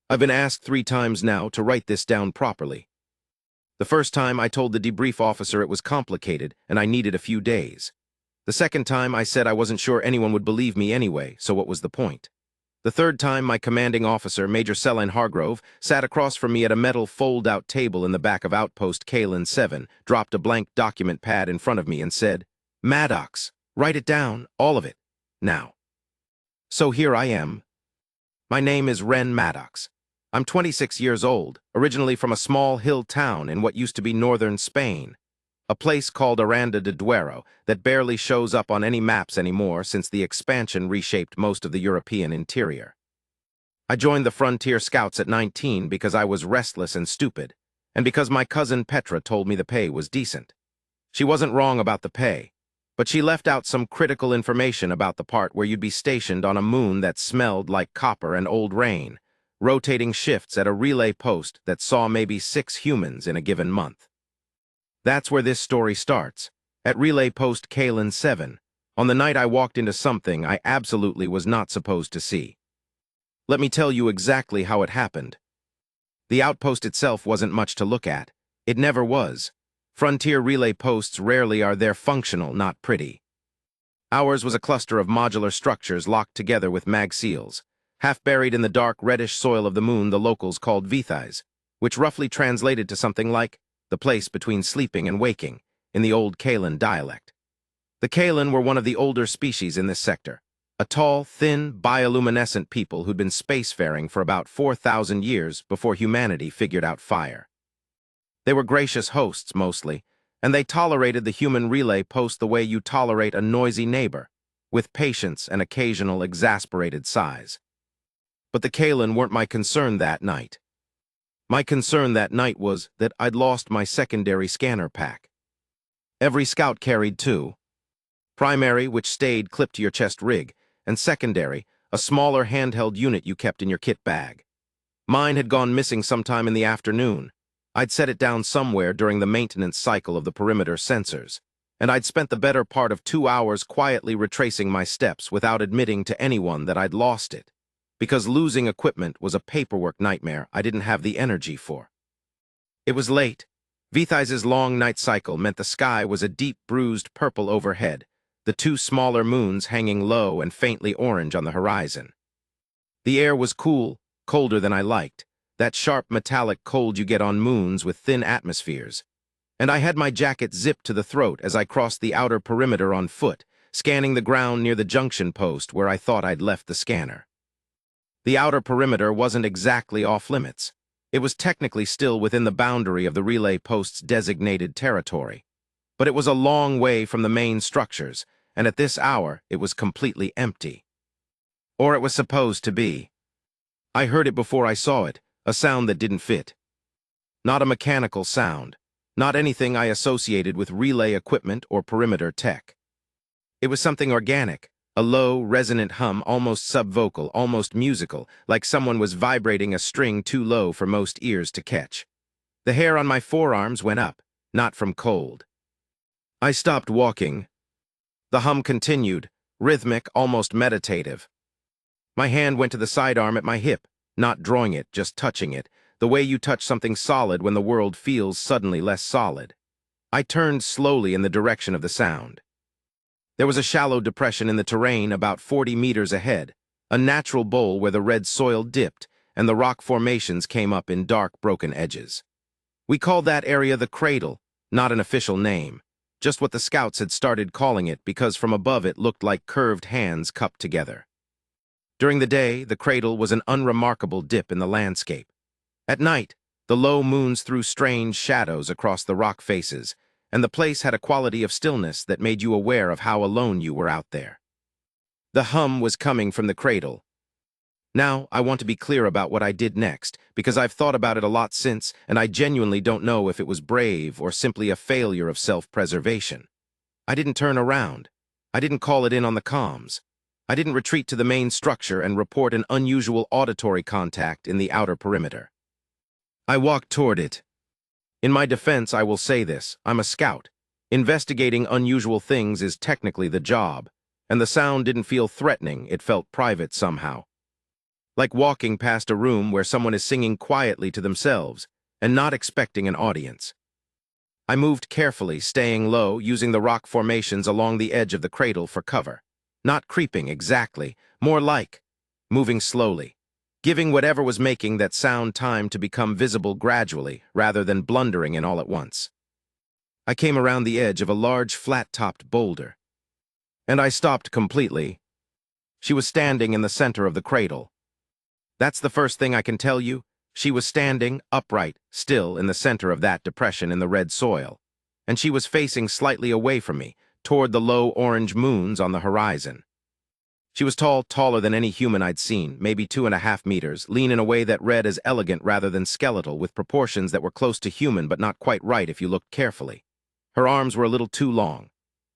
I've been asked 3 times now to write this down properly. The first time I told the debrief officer it was complicated and I needed a few days. The second time I said I wasn't sure anyone would believe me anyway, so what was the point? The third time my commanding officer, Major Celine Hargrove, sat across from me at a metal fold-out table in the back of Outpost Kalen 7, dropped a blank document pad in front of me and said, "Maddox, write it down, all of it, now." So here I am. My name is Ren Maddox. I'm 26 years old, originally from a small hill town in what used to be northern Spain, a place called Aranda de Duero that barely shows up on any maps anymore since the expansion reshaped most of the European interior. I joined the Frontier Scouts at 19 because I was restless and stupid, and because my cousin Petra told me the pay was decent. She wasn't wrong about the pay, but she left out some critical information about the part where you'd be stationed on a moon that smelled like copper and old rain, rotating shifts at a relay post that saw maybe 6 humans in a given month. That's where this story starts, at Relay Post Kalen 7, on the night I walked into something I absolutely was not supposed to see. Let me tell you exactly how it happened. The outpost itself wasn't much to look at. It never was. Frontier relay posts rarely are there functional, not pretty. Ours was a cluster of modular structures locked together with mag seals, half buried in the dark reddish soil of the moon the locals called Vithais, which roughly translated to something like the place between sleeping and waking, in the old Kalen dialect. The Kalen were one of the older species in this sector, a tall, thin, bioluminescent people who'd been spacefaring for about 4,000 years before humanity figured out fire. They were gracious hosts, mostly, and they tolerated the human relay post the way you tolerate a noisy neighbor, with patience and occasional exasperated sighs. But the Kalen weren't my concern that night. My concern that night was that I'd lost my secondary scanner pack. Every scout carried 2. Primary, which stayed clipped to your chest rig, and secondary, a smaller handheld unit you kept in your kit bag. Mine had gone missing sometime in the afternoon. I'd set it down somewhere during the maintenance cycle of the perimeter sensors, and I'd spent the better part of 2 hours quietly retracing my steps without admitting to anyone that I'd lost it, because losing equipment was a paperwork nightmare I didn't have the energy for. It was late. Vithais' long night cycle meant the sky was a deep bruised purple overhead, the 2 smaller moons hanging low and faintly orange on the horizon. The air was cool, colder than I liked, that sharp metallic cold you get on moons with thin atmospheres, and I had my jacket zipped to the throat as I crossed the outer perimeter on foot, scanning the ground near the junction post where I thought I'd left the scanner. The outer perimeter wasn't exactly off-limits. It was technically still within the boundary of the relay post's designated territory, but it was a long way from the main structures, and at this hour it was completely empty. Or it was supposed to be. I heard it before I saw it, a sound that didn't fit. Not a mechanical sound, not anything I associated with relay equipment or perimeter tech. It was something organic, a low, resonant hum, almost subvocal, almost musical, like someone was vibrating a string too low for most ears to catch. The hair on my forearms went up, not from cold. I stopped walking. The hum continued, rhythmic, almost meditative. My hand went to the sidearm at my hip, not drawing it, just touching it, the way you touch something solid when the world feels suddenly less solid. I turned slowly in the direction of the sound. There was a shallow depression in the terrain about 40 meters ahead, a natural bowl where the red soil dipped and the rock formations came up in dark, broken edges. We called that area the Cradle, not an official name, just what the scouts had started calling it because from above it looked like curved hands cupped together. During the day, the Cradle was an unremarkable dip in the landscape. At night, the low moons threw strange shadows across the rock faces, and the place had a quality of stillness that made you aware of how alone you were out there. The hum was coming from the Cradle. Now, I want to be clear about what I did next, because I've thought about it a lot since, and I genuinely don't know if it was brave or simply a failure of self-preservation. I didn't turn around. I didn't call it in on the comms. I didn't retreat to the main structure and report an unusual auditory contact in the outer perimeter. I walked toward it. In my defense, I will say this: I'm a scout. Investigating unusual things is technically the job, and the sound didn't feel threatening, it felt private somehow. like walking past a room where someone is singing quietly to themselves and not expecting an audience. I moved carefully, staying low, using the rock formations along the edge of the cradle for cover. Not creeping exactly, more like moving slowly, giving whatever was making that sound time to become visible gradually rather than blundering in all at once. I came around the edge of a large flat-topped boulder, and I stopped completely. She was standing in the center of the cradle. That's the first thing I can tell you. She was standing, upright, still in the center of that depression in the red soil, and she was facing slightly away from me, toward the low orange moons on the horizon. She was tall, taller than any human I'd seen, maybe 2.5 meters, lean in a way that read as elegant rather than skeletal, with proportions that were close to human but not quite right if you looked carefully. Her arms were a little too long.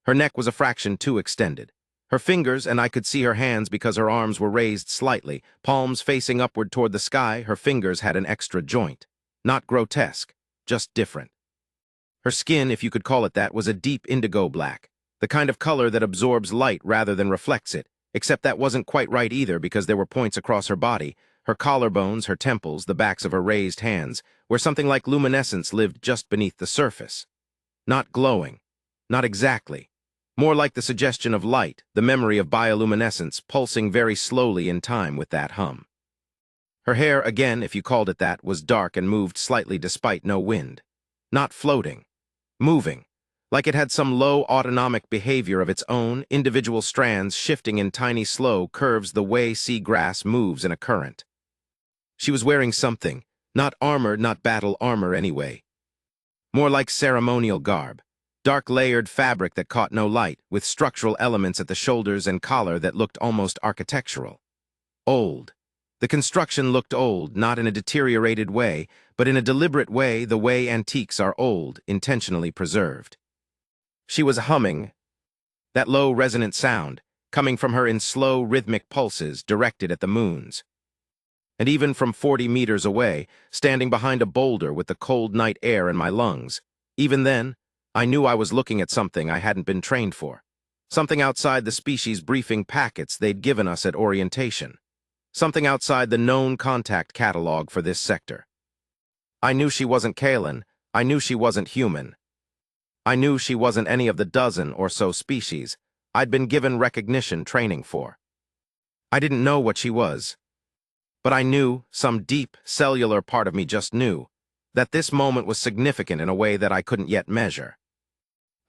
Her neck was a fraction too extended. Her fingers, and I could see her hands because her arms were raised slightly, palms facing upward toward the sky, her fingers had an extra joint. Not grotesque, just different. Her skin, if you could call it that, was a deep indigo black, the kind of color that absorbs light rather than reflects it, except that wasn't quite right either because there were points across her body, her collarbones, her temples, the backs of her raised hands, where something like luminescence lived just beneath the surface. Not glowing, not exactly. More like the suggestion of light, the memory of bioluminescence, pulsing very slowly in time with that hum. Her hair, again, if you called it that, was dark and moved slightly despite no wind. Not floating. Moving. Like it had some low autonomic behavior of its own, individual strands shifting in tiny slow curves the way sea grass moves in a current. She was wearing something, not armor, not battle armor anyway. More like ceremonial garb. Dark layered fabric that caught no light, with structural elements at the shoulders and collar that looked almost architectural. Old. The construction looked old, not in a deteriorated way, but in a deliberate way, the way antiques are old, intentionally preserved. She was humming, that low resonant sound, coming from her in slow rhythmic pulses directed at the moons. And even from 40 meters away, standing behind a boulder with the cold night air in my lungs, even then, I knew I was looking at something I hadn't been trained for. Something outside the species briefing packets they'd given us at orientation. Something outside the known contact catalog for this sector. I knew she wasn't Kaelin. I knew she wasn't human. I knew she wasn't any of the dozen or so species I'd been given recognition training for. I didn't know what she was. But I knew, some deep, cellular part of me just knew, that this moment was significant in a way that I couldn't yet measure.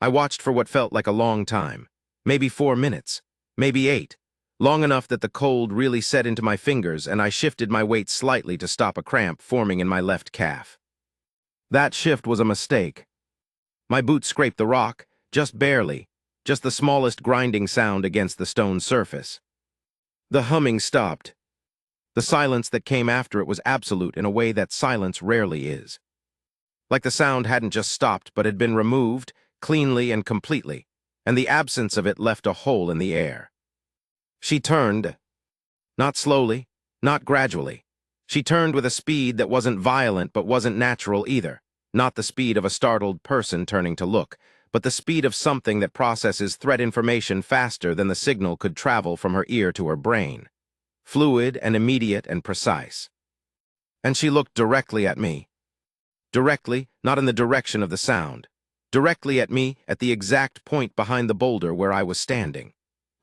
I watched for what felt like a long time, maybe 4 minutes, maybe 8, long enough that the cold really set into my fingers and I shifted my weight slightly to stop a cramp forming in my left calf. That shift was a mistake. My boot scraped the rock, just barely, just the smallest grinding sound against the stone surface. The humming stopped. The silence that came after it was absolute in a way that silence rarely is. Like the sound hadn't just stopped but had been removed, cleanly and completely, and the absence of it left a hole in the air. She turned. Not slowly, not gradually. She turned with a speed that wasn't violent but wasn't natural either. Not the speed of a startled person turning to look, but the speed of something that processes threat information faster than the signal could travel from her ear to her brain. Fluid and immediate and precise. And she looked directly at me. Directly, not in the direction of the sound. Directly at me, at the exact point behind the boulder where I was standing.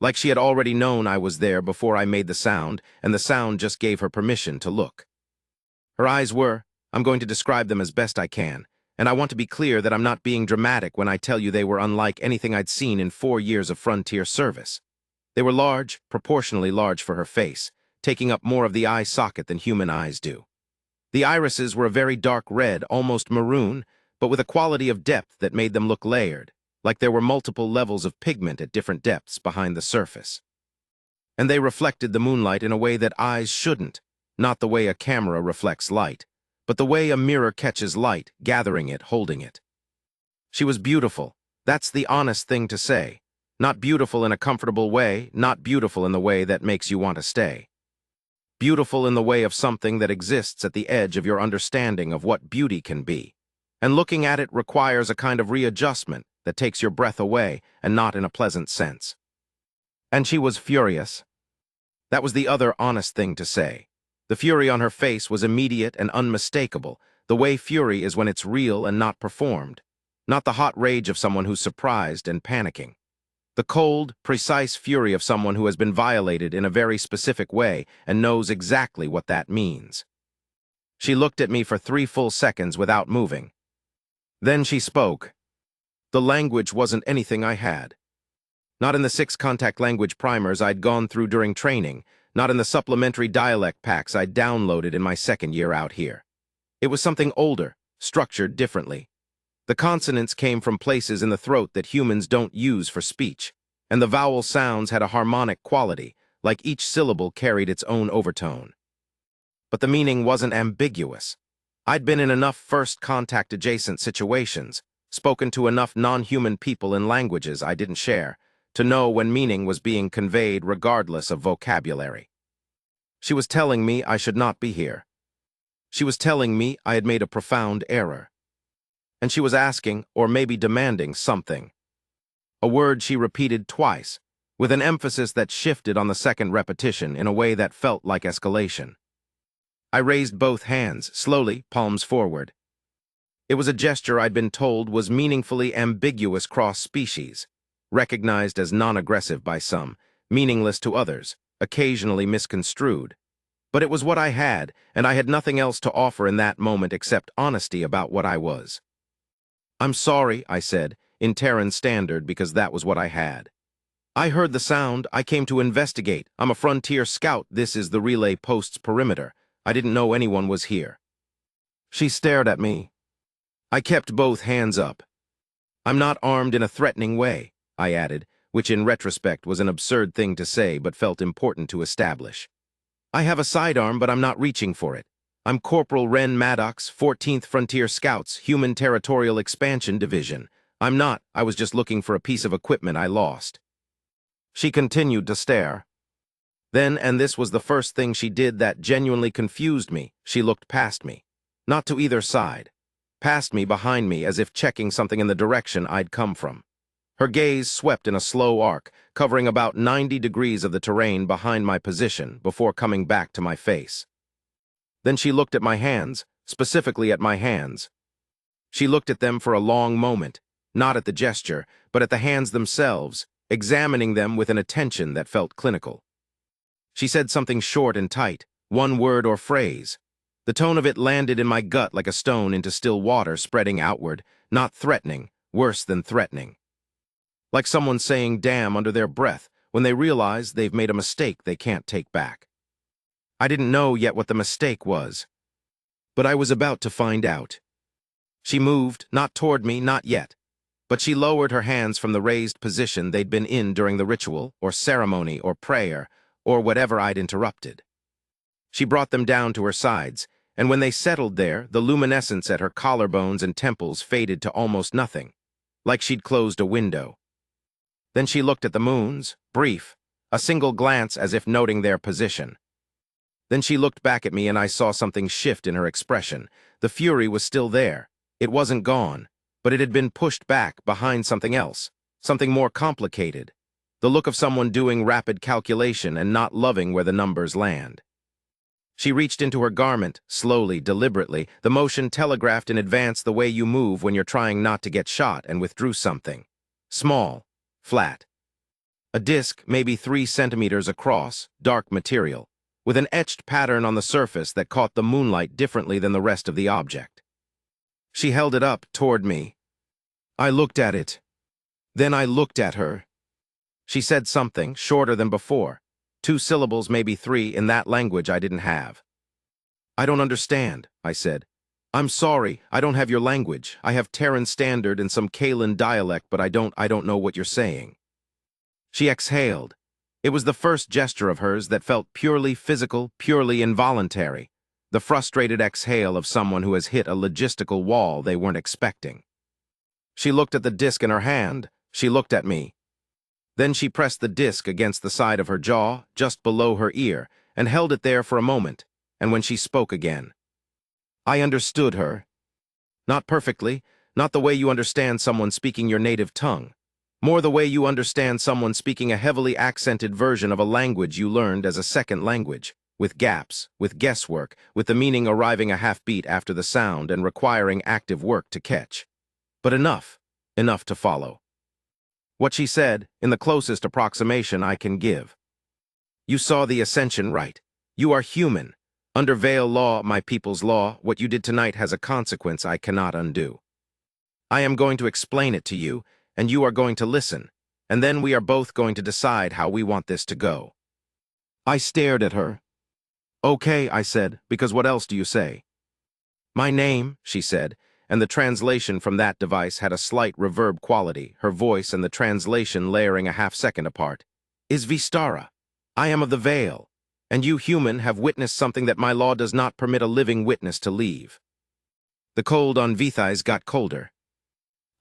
Like she had already known I was there before I made the sound, and the sound just gave her permission to look. Her eyes were, I'm going to describe them as best I can, and I want to be clear that I'm not being dramatic when I tell you they were unlike anything I'd seen in 4 years of frontier service. They were large, proportionally large for her face, taking up more of the eye socket than human eyes do. The irises were a very dark red, almost maroon, but with a quality of depth that made them look layered, like there were multiple levels of pigment at different depths behind the surface. And they reflected the moonlight in a way that eyes shouldn't, not the way a camera reflects light, but the way a mirror catches light, gathering it, holding it. She was beautiful. That's the honest thing to say. Not beautiful in a comfortable way, not beautiful in the way that makes you want to stay. Beautiful in the way of something that exists at the edge of your understanding of what beauty can be. And looking at it requires a kind of readjustment that takes your breath away and not in a pleasant sense. And she was furious. That was the other honest thing to say. The fury on her face was immediate and unmistakable, the way fury is when it's real and not performed, not the hot rage of someone who's surprised and panicking. The cold, precise fury of someone who has been violated in a very specific way and knows exactly what that means. She looked at me for 3 full seconds without moving. Then she spoke. The language wasn't anything I had. Not in the 6 contact language primers I'd gone through during training, not in the supplementary dialect packs I'd downloaded in my 2nd year out here. It was something older, structured differently. The consonants came from places in the throat that humans don't use for speech, and the vowel sounds had a harmonic quality, like each syllable carried its own overtone. But the meaning wasn't ambiguous. I'd been in enough first contact adjacent situations, spoken to enough non-human people in languages I didn't share, to know when meaning was being conveyed regardless of vocabulary. She was telling me I should not be here. She was telling me I had made a profound error. And she was asking, or maybe demanding, something. A word she repeated twice, with an emphasis that shifted on the 2nd repetition in a way that felt like escalation. I raised both hands, slowly, palms forward. It was a gesture I'd been told was meaningfully ambiguous cross-species, recognized as non-aggressive by some, meaningless to others, occasionally misconstrued. But it was what I had, and I had nothing else to offer in that moment except honesty about what I was. I'm sorry, I said, in Terran Standard, because that was what I had. I heard the sound. I came to investigate. I'm a frontier scout. This is the relay post's perimeter. I didn't know anyone was here. She stared at me. I kept both hands up. I'm not armed in a threatening way, I added, which in retrospect was an absurd thing to say but felt important to establish. I have a sidearm, but I'm not reaching for it. I'm Corporal Ren Maddox, 14th Frontier Scouts, Human Territorial Expansion Division. I was just looking for a piece of equipment I lost. She continued to stare. Then, and this was the first thing she did that genuinely confused me, she looked past me. Not to either side. Past me, behind me, as if checking something in the direction I'd come from. Her gaze swept in a slow arc, covering about 90 degrees of the terrain behind my position before coming back to my face. Then she looked at my hands, specifically at my hands. She looked at them for a long moment, not at the gesture, but at the hands themselves, examining them with an attention that felt clinical. She said something short and tight, one word or phrase. The tone of it landed in my gut like a stone into still water spreading outward, not threatening, worse than threatening. Like someone saying damn under their breath when they realize they've made a mistake they can't take back. I didn't know yet what the mistake was, but I was about to find out. She moved, not toward me, not yet, but she lowered her hands from the raised position they'd been in during the ritual, or ceremony, or prayer, or whatever I'd interrupted. She brought them down to her sides, and when they settled there, the luminescence at her collarbones and temples faded to almost nothing, like she'd closed a window. Then she looked at the moons, brief, a single glance as if noting their position. Then she looked back at me and I saw something shift in her expression. The fury was still there. It wasn't gone, but it had been pushed back behind something else, something more complicated. The look of someone doing rapid calculation and not loving where the numbers land. She reached into her garment, slowly, deliberately, the motion telegraphed in advance the way you move when you're trying not to get shot, and withdrew something. Small, flat. A disc, maybe 3 centimeters across, dark material, with an etched pattern on the surface that caught the moonlight differently than the rest of the object. She held it up toward me. I looked at it. Then I looked at her. She said something, shorter than before. 2 syllables, maybe 3, in that language I didn't have. I don't understand, I said. I'm sorry, I don't have your language. I have Terran Standard and some Kalan dialect, but I don't know what you're saying. She exhaled. It was the first gesture of hers that felt purely physical, purely involuntary. The frustrated exhale of someone who has hit a logistical wall they weren't expecting. She looked at the disc in her hand. She looked at me. Then she pressed the disc against the side of her jaw, just below her ear, and held it there for a moment, and when she spoke again. I understood her. Not perfectly, not the way you understand someone speaking your native tongue. More the way you understand someone speaking a heavily accented version of a language you learned as a second language, with gaps, with guesswork, with the meaning arriving a half-beat after the sound and requiring active work to catch. But enough to follow. What she said, in the closest approximation I can give. You saw the ascension right. You are human. Under Veil law, my people's law, what you did tonight has a consequence I cannot undo. I am going to explain it to you, and you are going to listen, and then we are both going to decide how we want this to go. I stared at her. Okay, I said, because what else do you say? My name, she said, and the translation from that device had a slight reverb quality, her voice and the translation layering a half-second apart, is Vistara. I am of the Veil, and you, human, have witnessed something that my law does not permit a living witness to leave. The cold on Vithais got colder.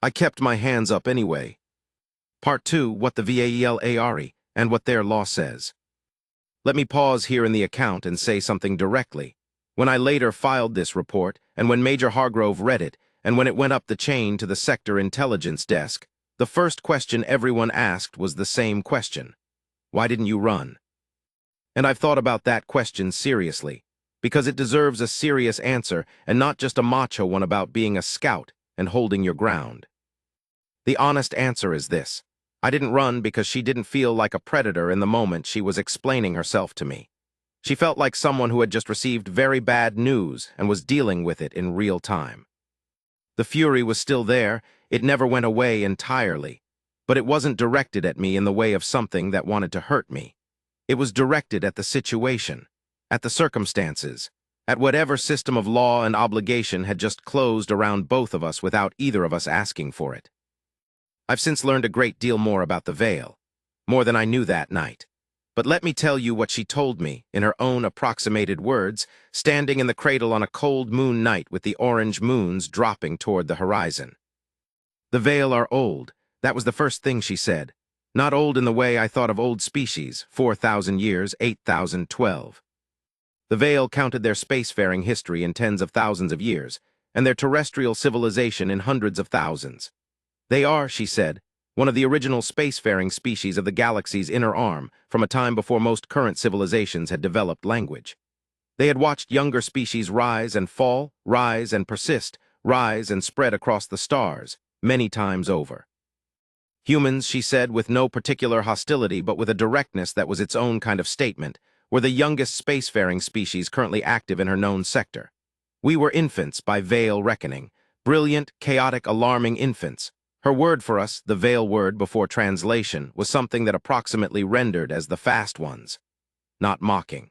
I kept my hands up anyway. Part 2, what the VAELARE, and what their law says. Let me pause here in the account and say something directly. When I later filed this report, and when Major Hargrove read it, and when it went up the chain to the sector intelligence desk, the first question everyone asked was the same question. Why didn't you run? And I've thought about that question seriously, because it deserves a serious answer and not just a macho one about being a scout and holding your ground. The honest answer is this. I didn't run because she didn't feel like a predator in the moment she was explaining herself to me. She felt like someone who had just received very bad news and was dealing with it in real time. The fury was still there, it never went away entirely, but it wasn't directed at me in the way of something that wanted to hurt me. It was directed at the situation, at the circumstances, at whatever system of law and obligation had just closed around both of us without either of us asking for it. I've since learned a great deal more about the Veil, more than I knew that night. But let me tell you what she told me, in her own approximated words, standing in the cradle on a cold moon night with the orange moons dropping toward the horizon. The Veil are old. That was the first thing she said. Not old in the way I thought of old species, 4,000 years, 8,012. The Veil counted their spacefaring history in tens of thousands of years, and their terrestrial civilization in hundreds of thousands. They are, she said, one of the original spacefaring species of the galaxy's inner arm, from a time before most current civilizations had developed language. They had watched younger species rise and fall, rise and persist, rise and spread across the stars, many times over. Humans, she said, with no particular hostility but with a directness that was its own kind of statement, were the youngest spacefaring species currently active in her known sector. We were infants by Veil reckoning, brilliant, chaotic, alarming infants. Her word for us, the Veil word before translation, was something that approximately rendered as the fast ones. Not mocking.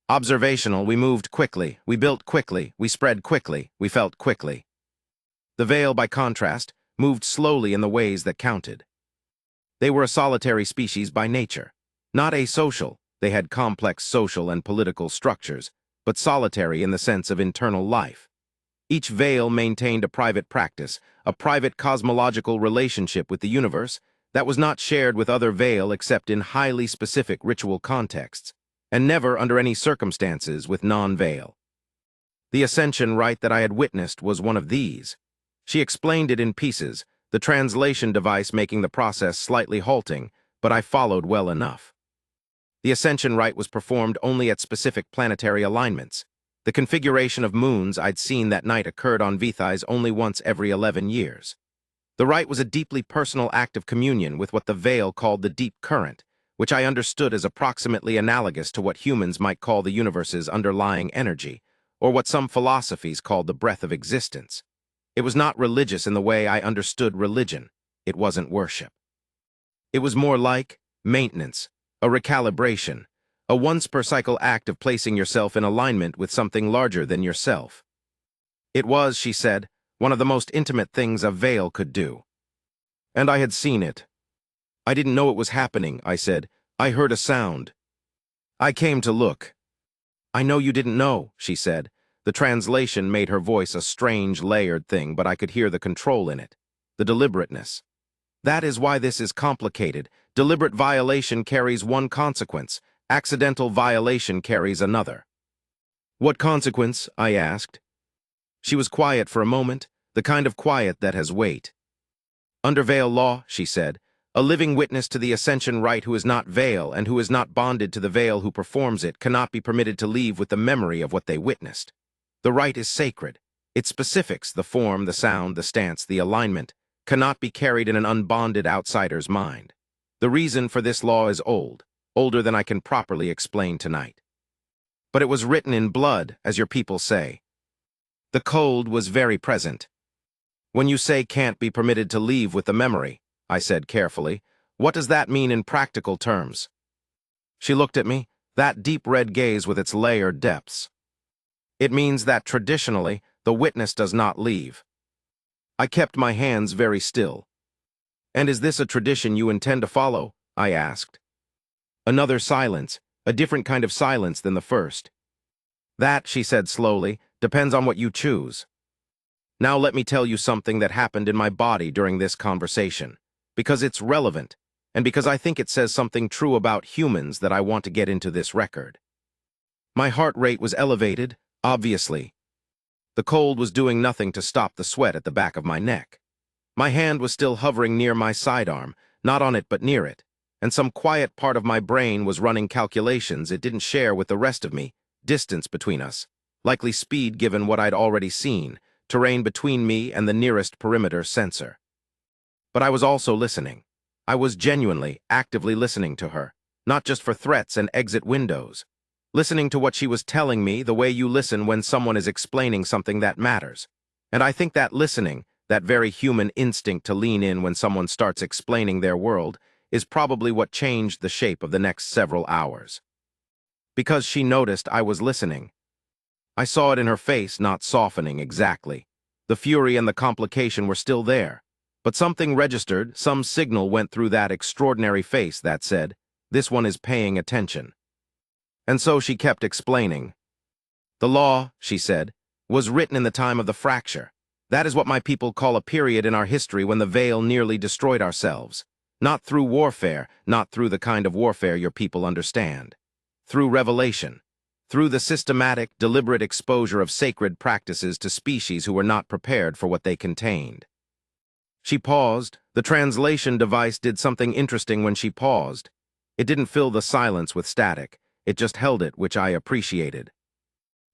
Observational, we moved quickly, we built quickly, we spread quickly, we felt quickly. The Veil, by contrast, moved slowly in the ways that counted. They were a solitary species by nature. Not asocial, they had complex social and political structures, but solitary in the sense of internal life. Each Veil maintained a private practice, a private cosmological relationship with the universe that was not shared with other Veil except in highly specific ritual contexts, and never under any circumstances with non-Veil. The ascension rite that I had witnessed was one of these. She explained it in pieces, the translation device making the process slightly halting, but I followed well enough. The ascension rite was performed only at specific planetary alignments. The configuration of moons I'd seen that night occurred on Vithais only once every 11 years. The rite was a deeply personal act of communion with what the Veil called the deep current, which I understood as approximately analogous to what humans might call the universe's underlying energy, or what some philosophies called the breath of existence. It was not religious in the way I understood religion. It wasn't worship. It was more like maintenance, a recalibration, a once-per-cycle act of placing yourself in alignment with something larger than yourself. It was, she said, one of the most intimate things a Veil could do. And I had seen it. I didn't know it was happening, I said. I heard a sound. I came to look. I know you didn't know, she said. The translation made her voice a strange, layered thing, but I could hear the control in it, the deliberateness. That is why this is complicated. Deliberate violation carries one consequence. Accidental violation carries another. What consequence? I asked. She was quiet for a moment, the kind of quiet that has weight. Under Veil law, she said, A living witness to the ascension rite who is not veil and who is not bonded to the veil who performs it cannot be permitted to leave with the memory of what they witnessed. The rite is sacred. Its specifics, the form, the sound, the stance, the alignment, cannot be carried in an unbonded outsider's mind. The reason for this law is old, older than I can properly explain tonight. But it was written in blood, as your people say. The cold was very present. When you say can't be permitted to leave with the memory, I said carefully, what does that mean in practical terms? She looked at me, that deep red gaze with its layered depths. It means that traditionally, the witness does not leave. I kept my hands very still. And is this a tradition you intend to follow? I asked. Another silence, a different kind of silence than the first. That, she said slowly, depends on what you choose. Now let me tell you something that happened in my body during this conversation, because it's relevant, and because I think it says something true about humans that I want to get into this record. My heart rate was elevated, obviously. The cold was doing nothing to stop the sweat at the back of my neck. My hand was still hovering near my sidearm, not on it but near it, and some quiet part of my brain was running calculations it didn't share with the rest of me, distance between us, likely speed given what I'd already seen, terrain between me and the nearest perimeter sensor. But I was also listening. I was genuinely, actively listening to her, not just for threats and exit windows. Listening to what she was telling me the way you listen when someone is explaining something that matters. And I think that listening, that very human instinct to lean in when someone starts explaining their world, is probably what changed the shape of the next several hours. Because she noticed I was listening. I saw it in her face not softening exactly. The fury and the complication were still there. But something registered, some signal went through that extraordinary face that said, this one is paying attention. And so she kept explaining. The law, she said, was written in the time of the fracture. That is what my people call a period in our history when the veil nearly destroyed ourselves. Not through warfare, not through the kind of warfare your people understand. Through revelation. Through the systematic, deliberate exposure of sacred practices to species who were not prepared for what they contained. She paused. The translation device did something interesting when she paused. It didn't fill the silence with static. It just held it, which I appreciated.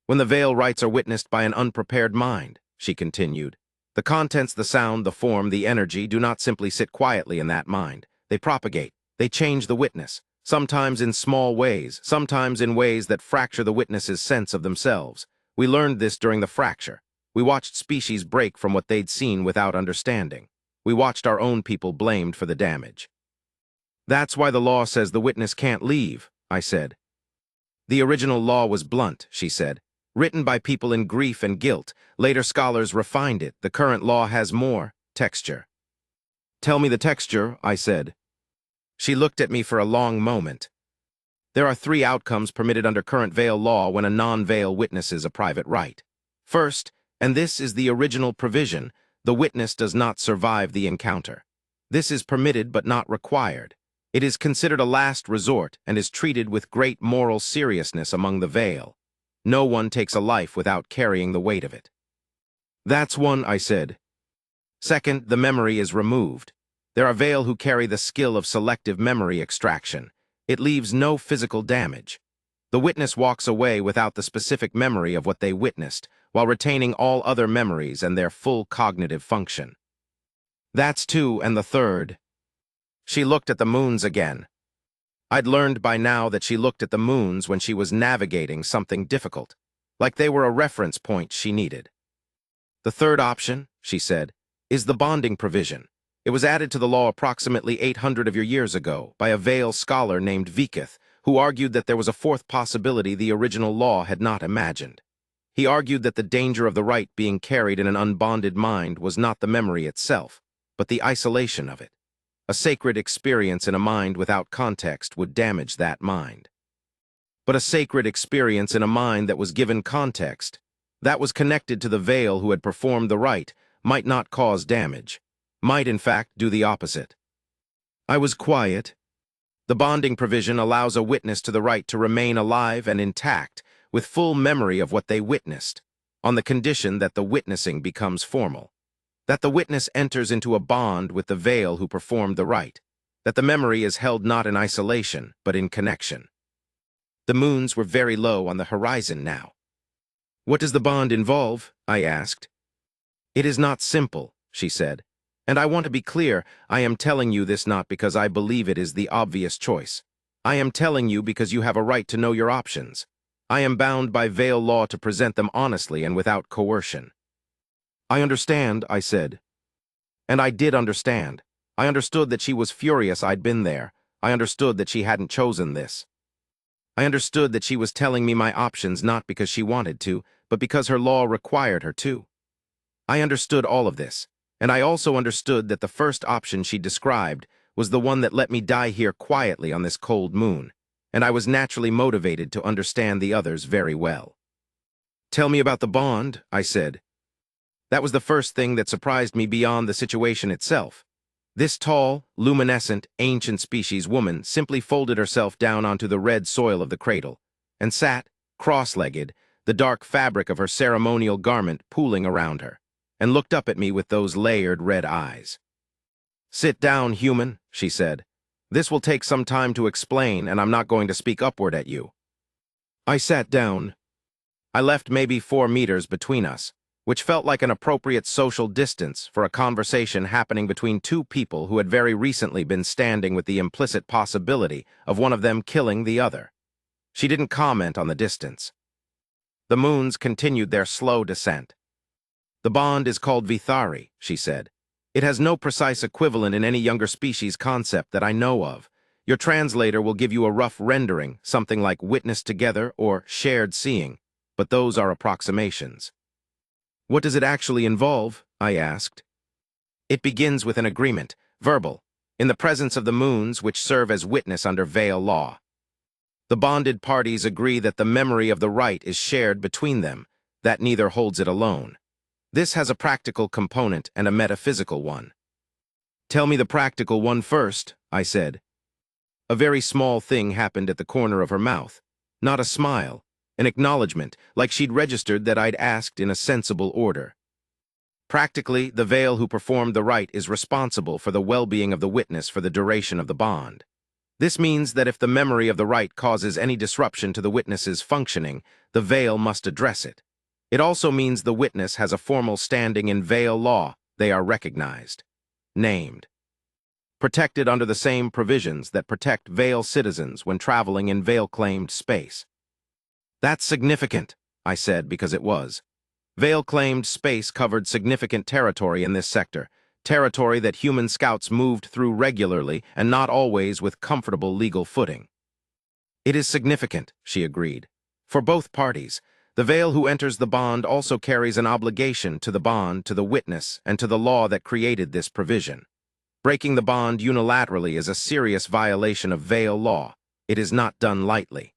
When the veil rites are witnessed by an unprepared mind, she continued, the contents, the sound, the form, the energy do not simply sit quietly in that mind. They propagate. They change the witness, sometimes in small ways, sometimes in ways that fracture the witness's sense of themselves. We learned this during the fracture. We watched species break from what they'd seen without understanding. We watched our own people blamed for the damage. That's why the law says the witness can't leave, I said. The original law was blunt, she said, written by people in grief and guilt. Later scholars refined it. The current law has more texture. Tell me the texture, I said. She looked at me for a long moment. There are 3 outcomes permitted under current veil law when a non-veil witnesses a private right. First, and this is the original provision, the witness does not survive the encounter. This is permitted but not required. It is considered a last resort and is treated with great moral seriousness among the veil. No one takes a life without carrying the weight of it. That's one, I said. Second, the memory is removed. There are veil who carry the skill of selective memory extraction. It leaves no physical damage. The witness walks away without the specific memory of what they witnessed, while retaining all other memories and their full cognitive function. That's 2, and the third. She looked at the moons again. I'd learned by now that she looked at the moons when she was navigating something difficult, like they were a reference point she needed. The third option, she said, is the bonding provision. It was added to the law approximately 800 of your years ago by a veil scholar named Viketh, who argued that there was a fourth possibility the original law had not imagined. He argued that the danger of the right being carried in an unbonded mind was not the memory itself, but the isolation of it. A sacred experience in a mind without context would damage that mind. But a sacred experience in a mind that was given context, that was connected to the veil who had performed the rite, might not cause damage, might in fact do the opposite. I was quiet. The bonding provision allows a witness to the right to remain alive and intact, with full memory of what they witnessed, on the condition that the witnessing becomes formal. That the witness enters into a bond with the veil who performed the rite. that the memory is held not in isolation, but in connection. The moons were very low on the horizon now. "What does the bond involve?" I asked. "It is not simple," she said. "And I want to be clear, I am telling you this not because I believe it is the obvious choice. I am telling you because you have a right to know your options. I am bound by Vale law to present them honestly and without coercion." "I understand," I said. And I did understand. I understood that she was furious I'd been there. I understood that she hadn't chosen this. I understood that she was telling me my options not because she wanted to, but because her law required her to. I understood all of this, and I also understood that the first option she described was the one that let me die here quietly on this cold moon, and I was naturally motivated to understand the others very well. "Tell me about the bond," I said. That was the first thing that surprised me beyond the situation itself. This tall, luminescent, ancient species woman simply folded herself down onto the red soil of the cradle and sat, cross-legged, the dark fabric of her ceremonial garment pooling around her, and looked up at me with those layered red eyes. "Sit down, human," she said. "This will take some time to explain, and I'm not going to speak upward at you." I sat down. I left maybe 4 meters between us, which felt like an appropriate social distance for a conversation happening between 2 people who had very recently been standing with the implicit possibility of one of them killing the other. She didn't comment on the distance. The moons continued their slow descent. "The bond is called Vithari," she said. "It has no precise equivalent in any younger species concept that I know of. Your translator will give you a rough rendering, something like witness together or shared seeing, but those are approximations." "What does it actually involve?" I asked. "It begins with an agreement, verbal, in the presence of the moons which serve as witness under Vale law. The bonded parties agree that the memory of the right is shared between them, that neither holds it alone. This has a practical component and a metaphysical one." "Tell me the practical one first," I said. A very small thing happened at the corner of her mouth. Not a smile, an acknowledgement, like she'd registered that I'd asked in a sensible order. "Practically, the Vale who performed the rite is responsible for the well-being of the witness for the duration of the bond. This means that if the memory of the rite causes any disruption to the witness's functioning, the Vale must address it. It also means the witness has a formal standing in Vale law. They are recognized, named, protected under the same provisions that protect Vale citizens when traveling in Vale-claimed space." "That's significant," I said, because it was. Vale-claimed space covered significant territory in this sector, territory that human scouts moved through regularly and not always with comfortable legal footing. "It is significant," she agreed. "For both parties, the Vale who enters the bond also carries an obligation to the bond, to the witness, and to the law that created this provision. Breaking the bond unilaterally is a serious violation of Vale law. It is not done lightly."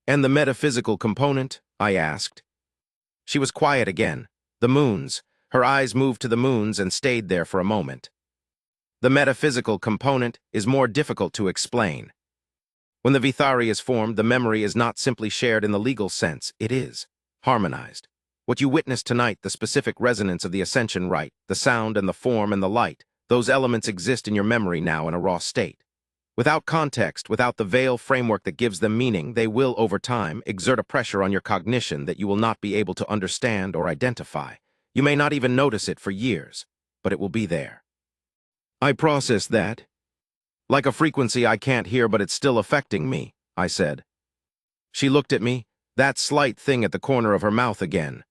"And the metaphysical component?" I asked. She was quiet again. The moons. Her eyes moved to the moons and stayed there for a moment. "The metaphysical component is more difficult to explain. When the Vithari is formed, the memory is not simply shared in the legal sense. It is harmonized. What you witnessed tonight, the specific resonance of the ascension rite, the sound and the form and the light, those elements exist in your memory now in a raw state. Without context, without the Vale framework that gives them meaning, they will, over time, exert a pressure on your cognition that you will not be able to understand or identify. You may not even notice it for years, but it will be there." "I process that. Like a frequency I can't hear, but it's still affecting me," I said. She looked at me, that slight thing at the corner of her mouth again.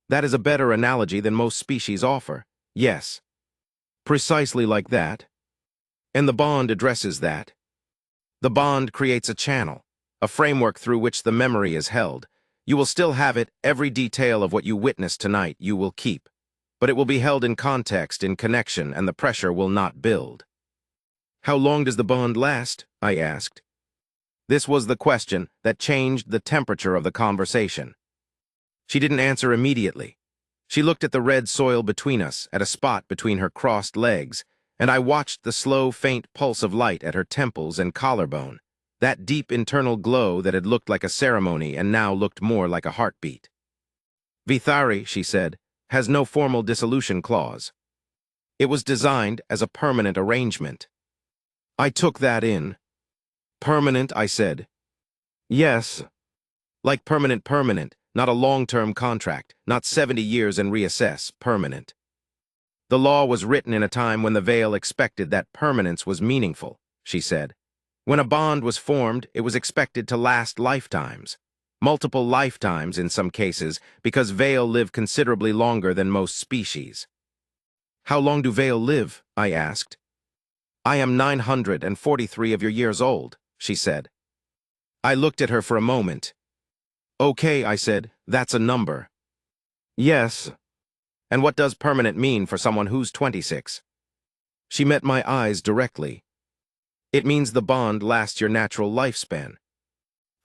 "That is a better analogy than most species offer. Yes. Precisely like that. And the bond addresses that. The bond creates a channel, a framework through which the memory is held. You will still have it, every detail of what you witnessed tonight you will keep. But it will be held in context, in connection, and the pressure will not build." "How long does the bond last?" I asked. This was the question that changed the temperature of the conversation. She didn't answer immediately. She looked at the red soil between us, at a spot between her crossed legs, and I watched the slow, faint pulse of light at her temples and collarbone, that deep internal glow that had looked like a ceremony and now looked more like a heartbeat. "Vithari," she said, "has no formal dissolution clause. It was designed as a permanent arrangement." I took that in. Permanent, I said. Yes. Like permanent, not a long-term contract, not 70 years and reassess, permanent. The law was written in a time when the Vale expected that permanence was meaningful, she said. When a bond was formed, it was expected to last lifetimes. Multiple lifetimes in some cases, because Vale live considerably longer than most species. How long do Vale live? I asked. I am 943 of your years old, she said. I looked at her for a moment. Okay, I said, that's a number. Yes. And what does permanent mean for someone who's 26? She met my eyes directly. It means the bond lasts your natural lifespan.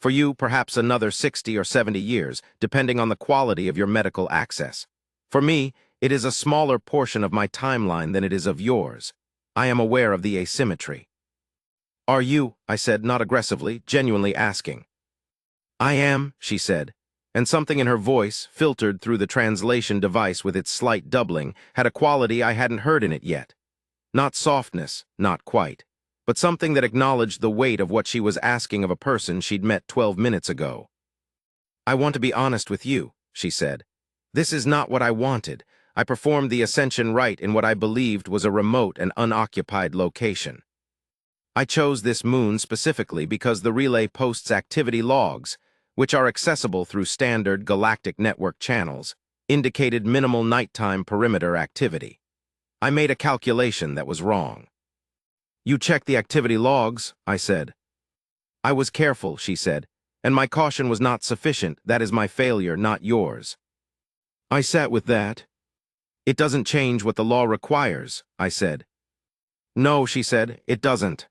For you, perhaps another 60 or 70 years, depending on the quality of your medical access. For me, it is a smaller portion of my timeline than it is of yours. I am aware of the asymmetry. Are you? I said, not aggressively, genuinely asking. I am, she said, and something in her voice, filtered through the translation device with its slight doubling, had a quality I hadn't heard in it yet. Not softness, not quite, but something that acknowledged the weight of what she was asking of a person she'd met 12 minutes ago. I want to be honest with you, she said. This is not what I wanted. I performed the ascension rite in what I believed was a remote and unoccupied location. I chose this moon specifically because the relay posts activity logs, which are accessible through standard galactic network channels, indicated minimal nighttime perimeter activity. I made a calculation that was wrong. You checked the activity logs, I said. I was careful, she said, and my caution was not sufficient. That is my failure, not yours. I sat with that. It doesn't change what the law requires, I said. No, she said, it doesn't.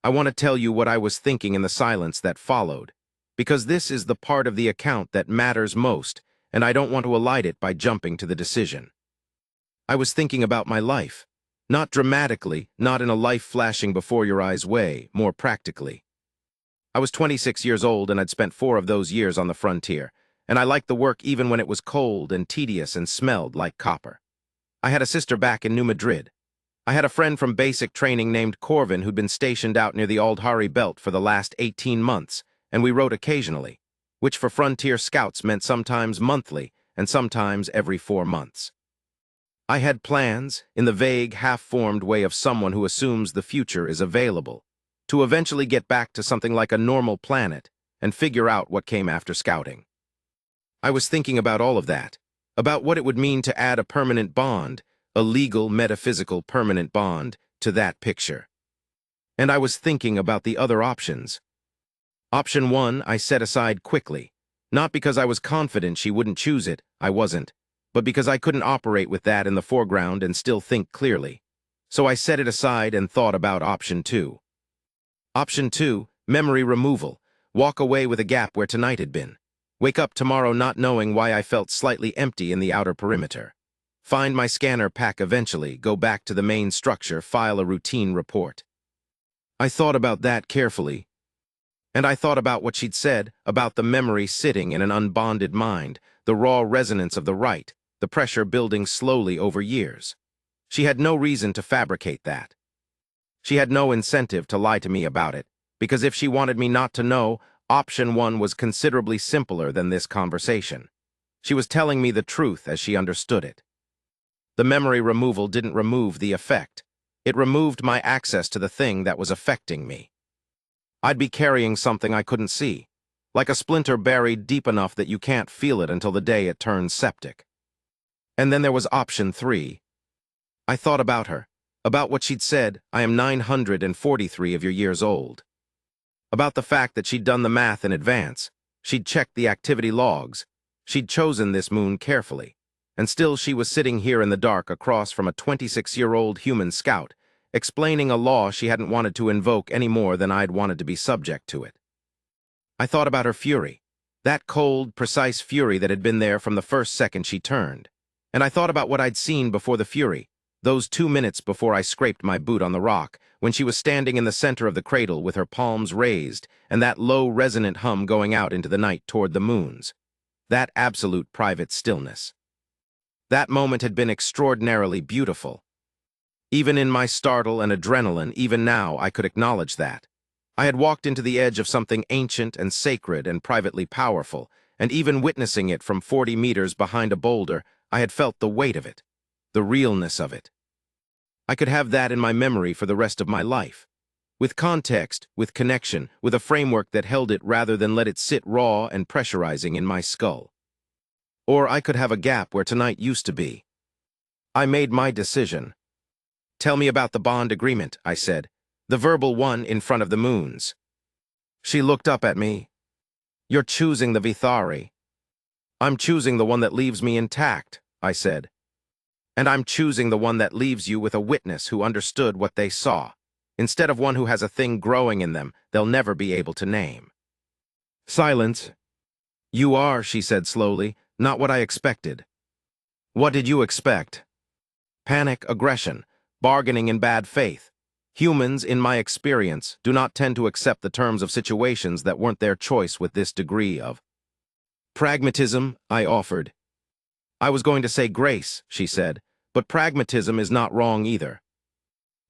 I want to tell you what I was thinking in the silence that followed, because this is the part of the account that matters most, and I don't want to elide it by jumping to the decision. I was thinking about my life, not dramatically, not in a life flashing before your eyes way, more practically. I was 26 years old and I'd spent 4 of those years on the frontier, and I liked the work even when it was cold and tedious and smelled like copper. I had a sister back in New Madrid. I had a friend from basic training named Corvin who'd been stationed out near the Aldhari Belt for the last 18 months, and we rode occasionally, which for frontier scouts meant sometimes monthly and sometimes every 4 months. I had plans, in the vague, half-formed way of someone who assumes the future is available, to eventually get back to something like a normal planet and figure out what came after scouting. I was thinking about all of that, about what it would mean to add a permanent bond, a legal, metaphysical permanent bond, to that picture. And I was thinking about the other options. Option 1 I set aside quickly, not because I was confident she wouldn't choose it, I wasn't, but because I couldn't operate with that in the foreground and still think clearly. So I set it aside and thought about option 2. Option 2, memory removal, walk away with a gap where tonight had been. Wake up tomorrow not knowing why I felt slightly empty in the outer perimeter. Find my scanner pack eventually, go back to the main structure, file a routine report. I thought about that carefully. And I thought about what she'd said, about the memory sitting in an unbonded mind, the raw resonance of the rite, the pressure building slowly over years. She had no reason to fabricate that. She had no incentive to lie to me about it, because if she wanted me not to know, option 1 was considerably simpler than this conversation. She was telling me the truth as she understood it. The memory removal didn't remove the effect. It removed my access to the thing that was affecting me. I'd be carrying something I couldn't see, like a splinter buried deep enough that you can't feel it until the day it turns septic. And then there was option 3. I thought about her, about what she'd said, I am 943 of your years old. About the fact that she'd done the math in advance, she'd checked the activity logs, she'd chosen this moon carefully, and still she was sitting here in the dark across from a 26-year-old human scout, explaining a law she hadn't wanted to invoke any more than I'd wanted to be subject to it. I thought about her fury, that cold, precise fury that had been there from the first second she turned, and I thought about what I'd seen before the fury, those 2 minutes before I scraped my boot on the rock, when she was standing in the center of the cradle with her palms raised and that low, resonant hum going out into the night toward the moons. That absolute private stillness. That moment had been extraordinarily beautiful. Even in my startle and adrenaline, even now, I could acknowledge that. I had walked into the edge of something ancient and sacred and privately powerful, and even witnessing it from 40 meters behind a boulder, I had felt the weight of it, the realness of it. I could have that in my memory for the rest of my life. With context, with connection, with a framework that held it rather than let it sit raw and pressurizing in my skull. Or I could have a gap where tonight used to be. I made my decision. "Tell me about the bond agreement," I said, "the verbal one in front of the moons." She looked up at me. "You're choosing the Vithari." "I'm choosing the one that leaves me intact," I said. "And I'm choosing the one that leaves you with a witness who understood what they saw, instead of one who has a thing growing in them they'll never be able to name." Silence. "You are," she said slowly, "not what I expected." "What did you expect?" "Panic, aggression, bargaining in bad faith. Humans, in my experience, do not tend to accept the terms of situations that weren't their choice with this degree of pragmatism," I offered. "I was going to say grace," she said, "but pragmatism is not wrong either."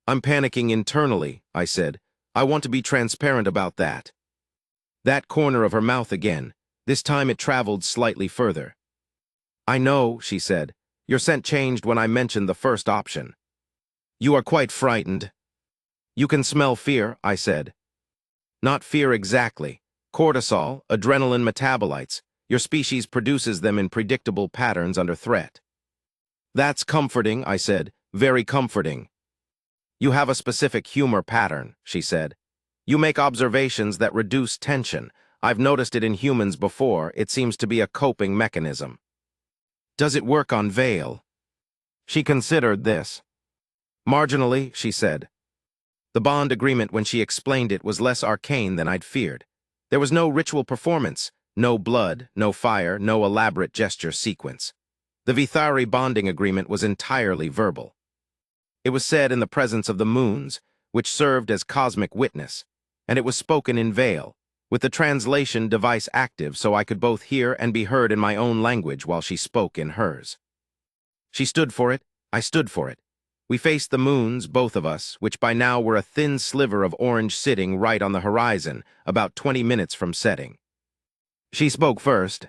"I'm panicking internally," I said. "I want to be transparent about that." That corner of her mouth again. This time it traveled slightly further. "I know," she said. "Your scent changed when I mentioned the first option. You are quite frightened." "You can smell fear," I said. "Not fear exactly. Cortisol, adrenaline metabolites. Your species produces them in predictable patterns under threat." "That's comforting," I said. "Very comforting." "You have a specific humor pattern," she said. "You make observations that reduce tension. I've noticed it in humans before. It seems to be a coping mechanism." "Does it work on Vale?" She considered this. "Marginally," she said. The bond agreement, when she explained it, was less arcane than I'd feared. There was no ritual performance, no blood, no fire, no elaborate gesture sequence. The Vithari bonding agreement was entirely verbal. It was said in the presence of the moons, which served as cosmic witness, and it was spoken in Vale, with the translation device active so I could both hear and be heard in my own language while she spoke in hers. She stood for it, I stood for it. We faced the moons, both of us, which by now were a thin sliver of orange sitting right on the horizon, about 20 minutes from setting. She spoke first.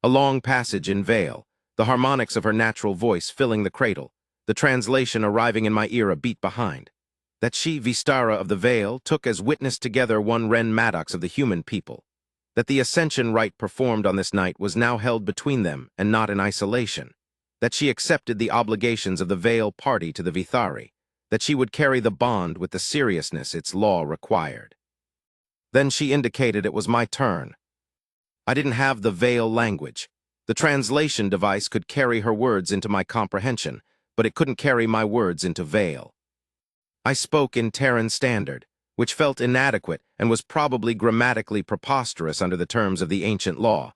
A long passage in Vale, the harmonics of her natural voice filling the cradle, the translation arriving in my ear a beat behind. That she, Vistara of the Vale, took as witness together one Ren Maddox of the human people. That the ascension rite performed on this night was now held between them and not in isolation. That she accepted the obligations of the Vale party to the Vithari, that she would carry the bond with the seriousness its law required. Then she indicated it was my turn. I didn't have the Vale language. The translation device could carry her words into my comprehension, but it couldn't carry my words into Vale. I spoke in Terran Standard, which felt inadequate and was probably grammatically preposterous under the terms of the ancient law.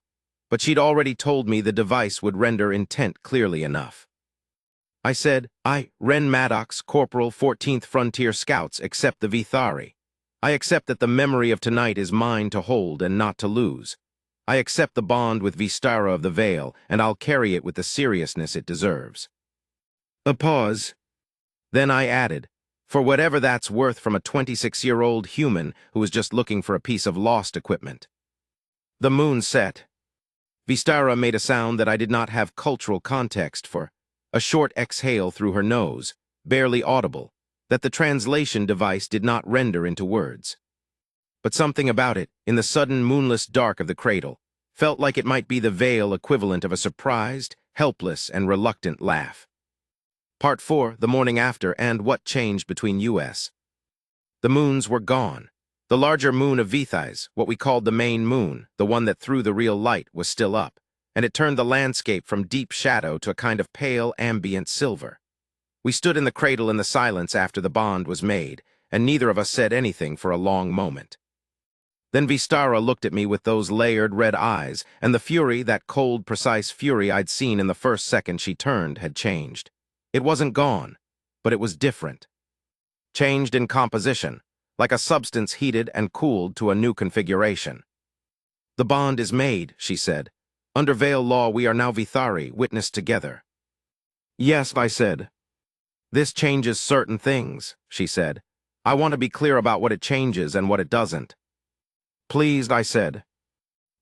But she'd already told me the device would render intent clearly enough. I said, "I, Ren Maddox, Corporal 14th Frontier Scouts, accept the Vithari. I accept that the memory of tonight is mine to hold and not to lose. I accept the bond with Vistara of the Vale, and I'll carry it with the seriousness it deserves." A pause. Then I added, "For whatever that's worth from a 26-year-old human who was just looking for a piece of lost equipment." The moon set. Vistara made a sound that I did not have cultural context for, a short exhale through her nose, barely audible, that the translation device did not render into words. But something about it, in the sudden moonless dark of the cradle, felt like it might be the Vale equivalent of a surprised, helpless, and reluctant laugh. Part 4, the morning after, and what changed between US. The moons were gone. The larger moon of Vithais, what we called the main moon, the one that threw the real light, was still up, and it turned the landscape from deep shadow to a kind of pale, ambient silver. We stood in the cradle in the silence after the bond was made, and neither of us said anything for a long moment. Then Vistara looked at me with those layered red eyes, and the fury, that cold, precise fury I'd seen in the first second she turned, had changed. It wasn't gone, but it was different. Changed in composition, like a substance heated and cooled to a new configuration. "The bond is made," she said. "Under Vale law we are now Vithari, witnessed together." "Yes," I said. This changes certain things, she said. I want to be clear about what it changes and what it doesn't. Pleased, I said.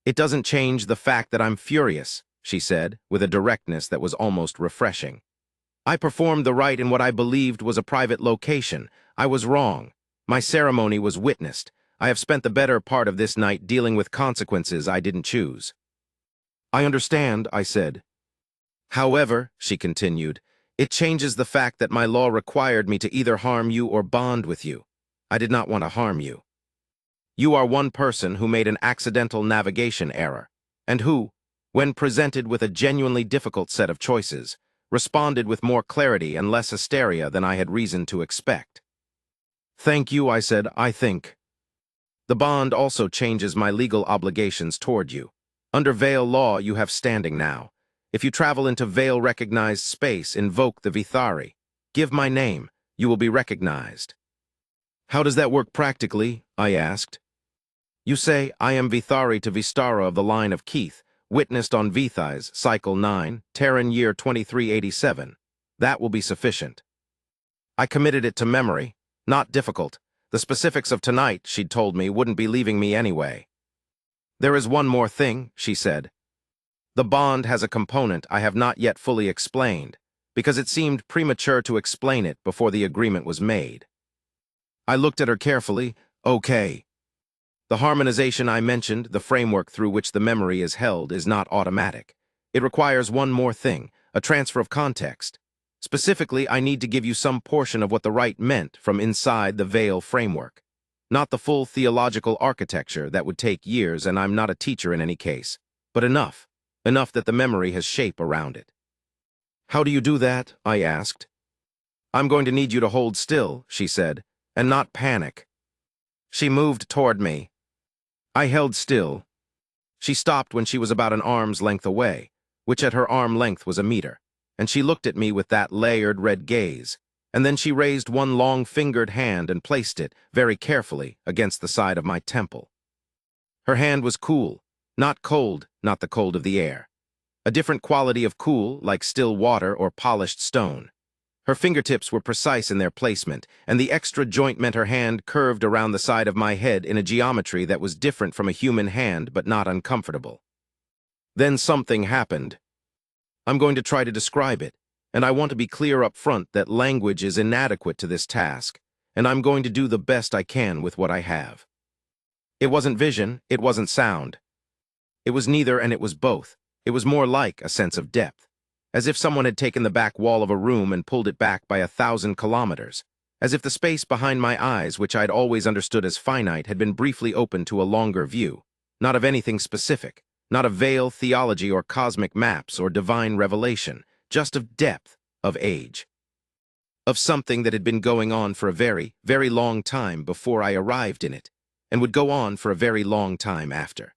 It doesn't change the fact that I'm furious, she said, with a directness that was almost refreshing. I performed the rite in what I believed was a private location. I was wrong. My ceremony was witnessed. I have spent the better part of this night dealing with consequences I didn't choose. I understand, I said. However, she continued, it changes the fact that my law required me to either harm you or bond with you. I did not want to harm you. You are one person who made an accidental navigation error, and who, when presented with a genuinely difficult set of choices, responded with more clarity and less hysteria than I had reason to expect. Thank you, I said, I think. The bond also changes my legal obligations toward you. Under Vale law, you have standing now. If you travel into Vale-recognized space, invoke the Vithari. Give my name. You will be recognized. How does that work practically? I asked. You say, I am Vithari to Vistara of the line of Keith, witnessed on Vithais, Cycle 9, Terran year 2387. That will be sufficient. I committed it to memory. Not difficult. The specifics of tonight, she'd told me, wouldn't be leaving me anyway. There is one more thing, she said. The bond has a component I have not yet fully explained, because it seemed premature to explain it before the agreement was made. I looked at her carefully. Okay. The harmonization I mentioned, the framework through which the memory is held, is not automatic. It requires one more thing, a transfer of context. Specifically, I need to give you some portion of what the rite meant from inside the Vale framework. Not the full theological architecture that would take years, and I'm not a teacher in any case, but enough that the memory has shape around it. How do you do that? I asked. I'm going to need you to hold still, she said, and not panic. She moved toward me. I held still. She stopped when she was about an arm's length away, which at her arm length was a meter, and she looked at me with that layered red gaze, and then she raised one long-fingered hand and placed it, very carefully, against the side of my temple. Her hand was cool, not cold, not the cold of the air. A different quality of cool, like still water or polished stone. Her fingertips were precise in their placement, and the extra joint meant her hand curved around the side of my head in a geometry that was different from a human hand but not uncomfortable. Then something happened. I'm going to try to describe it, and I want to be clear up front that language is inadequate to this task, and I'm going to do the best I can with what I have. It wasn't vision, it wasn't sound. It was neither, and it was both. It was more like a sense of depth, as if someone had taken the back wall of a room and pulled it back by 1,000 kilometers, as if the space behind my eyes, which I'd always understood as finite, had been briefly opened to a longer view, not of anything specific, not of Vale theology or cosmic maps or divine revelation, just of depth, of age. Of something that had been going on for a very, very long time before I arrived in it, and would go on for a very long time after.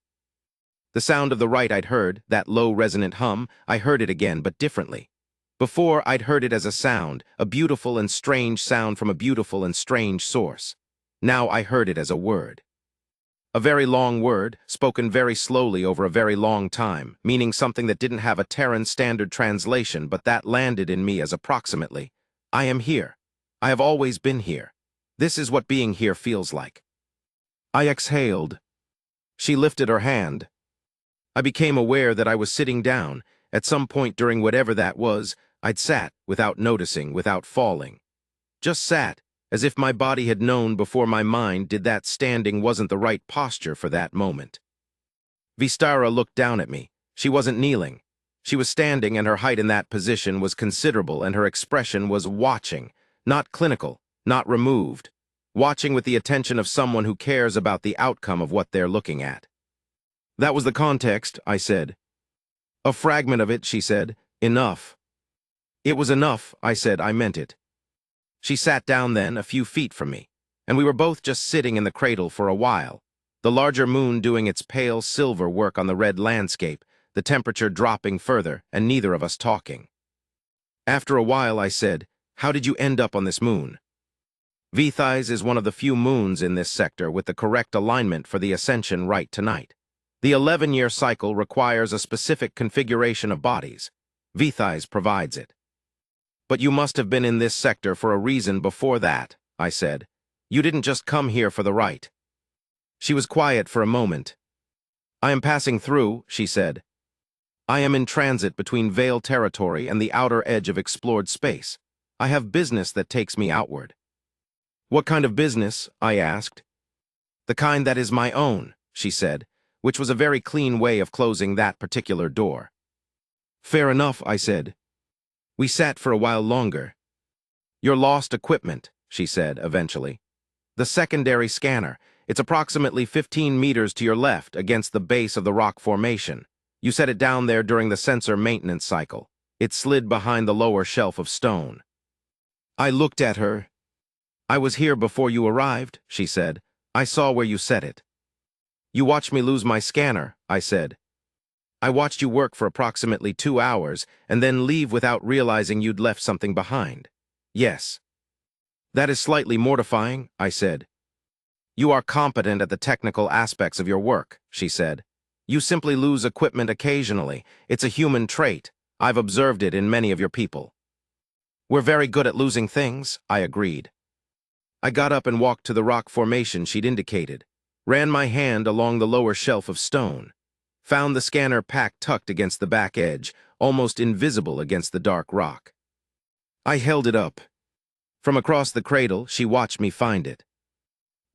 The sound of the rite I'd heard, that low resonant hum, I heard it again, but differently. Before, I'd heard it as a sound, a beautiful and strange sound from a beautiful and strange source. Now I heard it as a word. A very long word, spoken very slowly over a very long time, meaning something that didn't have a Terran standard translation, but that landed in me as approximately, I am here. I have always been here. This is what being here feels like. I exhaled. She lifted her hand. I became aware that I was sitting down. At some point during whatever that was, I'd sat, without noticing, without falling. Just sat, as if my body had known before my mind did that standing wasn't the right posture for that moment. Vistara looked down at me. She wasn't kneeling. She was standing, and her height in that position was considerable, and her expression was watching, not clinical, not removed, watching with the attention of someone who cares about the outcome of what they're looking at. That was the context, I said. A fragment of it, she said. Enough. It was enough, I said. I meant it. She sat down then, a few feet from me, and we were both just sitting in the cradle for a while, the larger moon doing its pale silver work on the red landscape, the temperature dropping further, and neither of us talking. After a while, I said, how did you end up on this moon? Vithais is one of the few moons in this sector with the correct alignment for the ascension rite tonight. The 11-year cycle requires a specific configuration of bodies. Vithais provides it. But you must have been in this sector for a reason before that, I said. You didn't just come here for the right. She was quiet for a moment. I am passing through, she said. I am in transit between Vale territory and the outer edge of explored space. I have business that takes me outward. What kind of business? I asked. The kind that is my own, she said, which was a very clean way of closing that particular door. Fair enough, I said. We sat for a while longer. Your lost equipment, she said, eventually. The secondary scanner. It's approximately 15 meters to your left against the base of the rock formation. You set it down there during the sensor maintenance cycle. It slid behind the lower shelf of stone. I looked at her. I was here before you arrived, she said. I saw where you set it. You watched me lose my scanner, I said. I watched you work for approximately 2 hours and then leave without realizing you'd left something behind. Yes. That is slightly mortifying, I said. You are competent at the technical aspects of your work, she said. You simply lose equipment occasionally. It's a human trait. I've observed it in many of your people. We're very good at losing things, I agreed. I got up and walked to the rock formation she'd indicated, ran my hand along the lower shelf of stone, found the scanner pack tucked against the back edge, almost invisible against the dark rock. I held it up. From across the cradle, she watched me find it.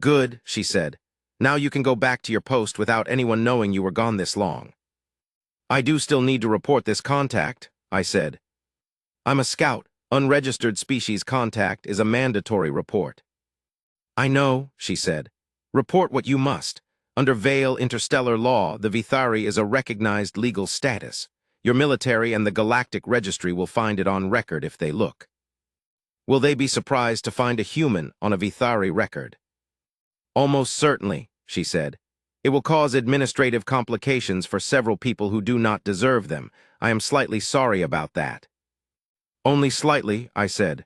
Good, she said. Now you can go back to your post without anyone knowing you were gone this long. I do still need to report this contact, I said. I'm a scout. Unregistered species contact is a mandatory report. I know, she said. Report what you must. Under Vale interstellar law, the Vithari is a recognized legal status. Your military and the Galactic Registry will find it on record if they look. Will they be surprised to find a human on a Vithari record? Almost certainly, she said. It will cause administrative complications for several people who do not deserve them. I am slightly sorry about that. Only slightly, I said.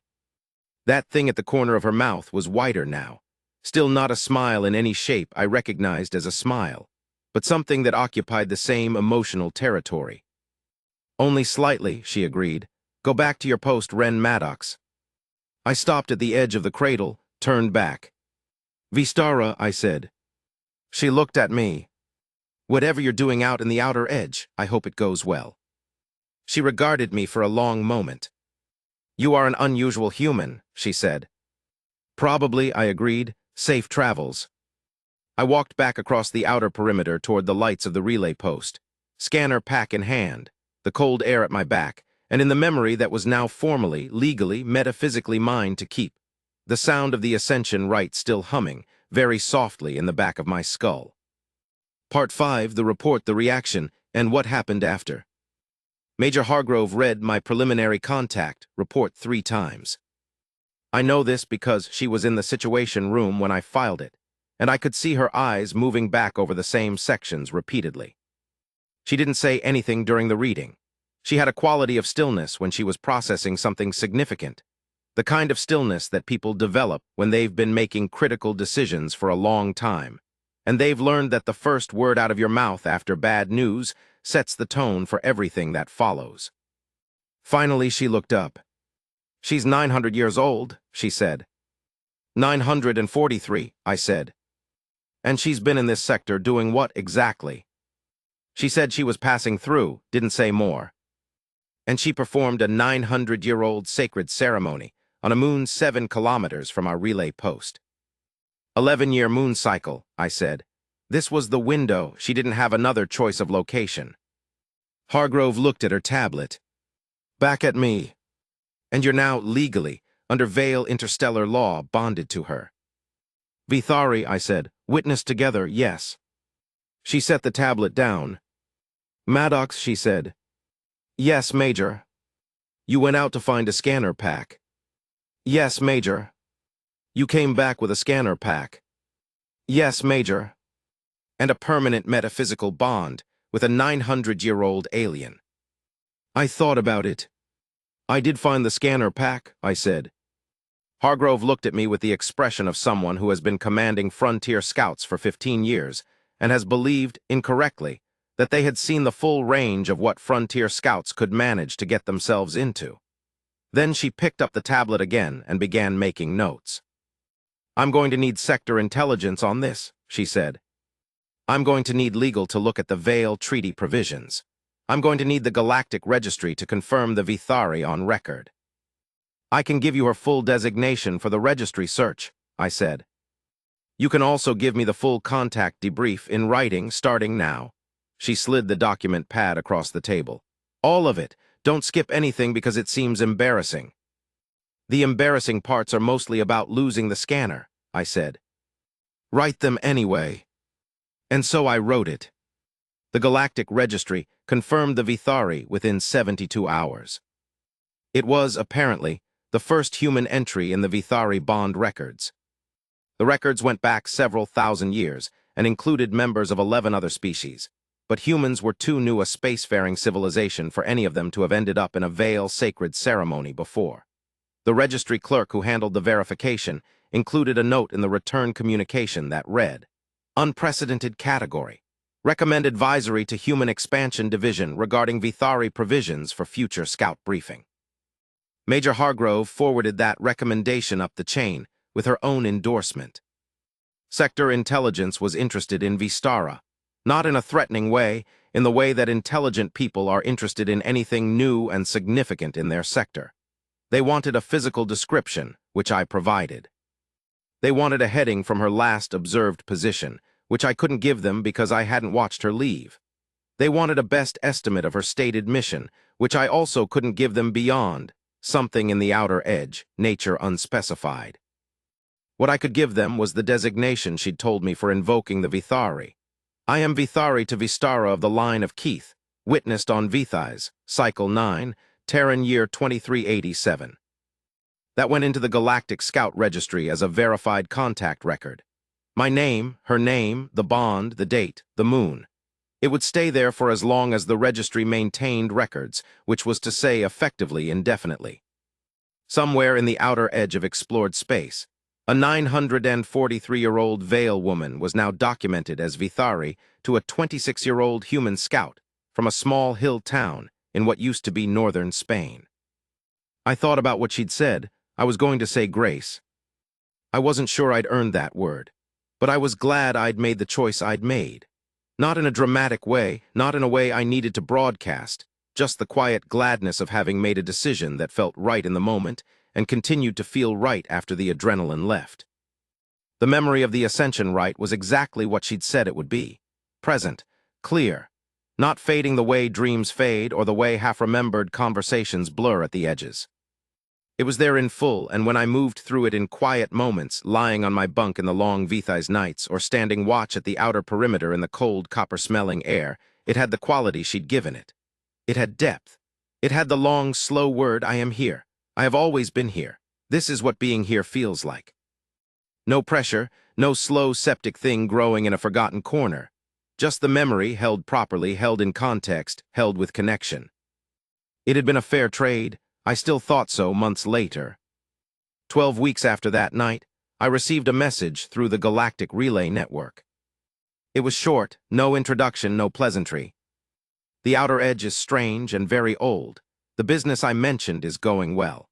That thing at the corner of her mouth was wider now. Still not a smile in any shape I recognized as a smile, but something that occupied the same emotional territory. Only slightly, she agreed. Go back to your post, Ren Maddox. I stopped at the edge of the cradle, turned back. Vistara, I said. She looked at me. Whatever you're doing out in the outer edge, I hope it goes well. She regarded me for a long moment. You are an unusual human, she said. Probably, I agreed. Safe travels. I walked back across the outer perimeter toward the lights of the relay post, scanner pack in hand, the cold air at my back, and in the memory that was now formally, legally, metaphysically mine to keep, the sound of the Ascension rite still humming, very softly in the back of my skull. Part 5, the report, the reaction, and what happened after. Major Hargrove read my preliminary contact report 3 times. I know this because she was in the Situation Room when I filed it, and I could see her eyes moving back over the same sections repeatedly. She didn't say anything during the reading. She had a quality of stillness when she was processing something significant, the kind of stillness that people develop when they've been making critical decisions for a long time, and they've learned that the first word out of your mouth after bad news sets the tone for everything that follows. Finally, she looked up. She's 900 years old, she said. 943, I said. And she's been in this sector doing what exactly? She said she was passing through, didn't say more. And she performed a 900-year-old sacred ceremony on a moon 7 kilometers from our relay post. 11-year moon cycle, I said. This was the window. She didn't have another choice of location. Hargrove looked at her tablet. Back at me. And you're now legally, under Vale interstellar law, bonded to her. Vithari, I said. Witness together, yes. She set the tablet down. Maddox, she said. Yes, Major. You went out to find a scanner pack. Yes, Major. You came back with a scanner pack. Yes, Major. And a permanent metaphysical bond with a 900-year-old alien. I thought about it. I did find the scanner pack, I said. Hargrove looked at me with the expression of someone who has been commanding frontier scouts for 15 years and has believed, incorrectly, that they had seen the full range of what frontier scouts could manage to get themselves into. Then she picked up the tablet again and began making notes. "I'm going to need sector intelligence on this," she said. "I'm going to need legal to look at the Veil Treaty provisions. I'm going to need the Galactic Registry to confirm the Vithari on record." "I can give you her full designation for the registry search," I said. "You can also give me the full contact debrief in writing starting now." She slid the document pad across the table. "All of it. Don't skip anything because it seems embarrassing." "The embarrassing parts are mostly about losing the scanner," I said. "Write them anyway." And so I wrote it. The Galactic Registry confirmed the Vithari within 72 hours. It was, apparently, the first human entry in the Vithari Bond records. The records went back several thousand years and included members of 11 other species, but humans were too new a spacefaring civilization for any of them to have ended up in a Veil sacred ceremony before. The registry clerk who handled the verification included a note in the return communication that read, "Unprecedented category. Recommend advisory to Human Expansion Division regarding Vithari provisions for future scout briefing." Major Hargrove forwarded that recommendation up the chain with her own endorsement. Sector Intelligence was interested in Vistara, not in a threatening way, in the way that intelligent people are interested in anything new and significant in their sector. They wanted a physical description, which I provided. They wanted a heading from her last observed position, which I couldn't give them because I hadn't watched her leave. They wanted a best estimate of her stated mission, which I also couldn't give them beyond something in the outer edge, nature unspecified. What I could give them was the designation she'd told me for invoking the Vithari. "I am Vithari to Vistara of the line of Keith, witnessed on Vithais, Cycle 9, Terran year 2387. That went into the Galactic Scout Registry as a verified contact record. My name, her name, the bond, the date, the moon. It would stay there for as long as the registry maintained records, which was to say effectively indefinitely. Somewhere in the outer edge of explored space, a 943-year-old Veil woman was now documented as Vithari to a 26-year-old human scout from a small hill town in what used to be northern Spain. I thought about what she'd said. I was going to say grace. I wasn't sure I'd earned that word, but I was glad I'd made the choice I'd made. Not in a dramatic way, not in a way I needed to broadcast, just the quiet gladness of having made a decision that felt right in the moment and continued to feel right after the adrenaline left. The memory of the ascension rite was exactly what she'd said it would be. Present, clear, not fading the way dreams fade or the way half-remembered conversations blur at the edges. It was there in full, and when I moved through it in quiet moments, lying on my bunk in the long Vithais nights or standing watch at the outer perimeter in the cold, copper-smelling air, it had the quality she'd given it. It had depth. It had the long, slow word, "I am here. I have always been here. This is what being here feels like." No pressure, no slow septic thing growing in a forgotten corner. Just the memory, held properly, held in context, held with connection. It had been a fair trade. I still thought so months later. 12 weeks after that night, I received a message through the Galactic Relay Network. It was short, no introduction, no pleasantry. "The outer edge is strange and very old. The business I mentioned is going well.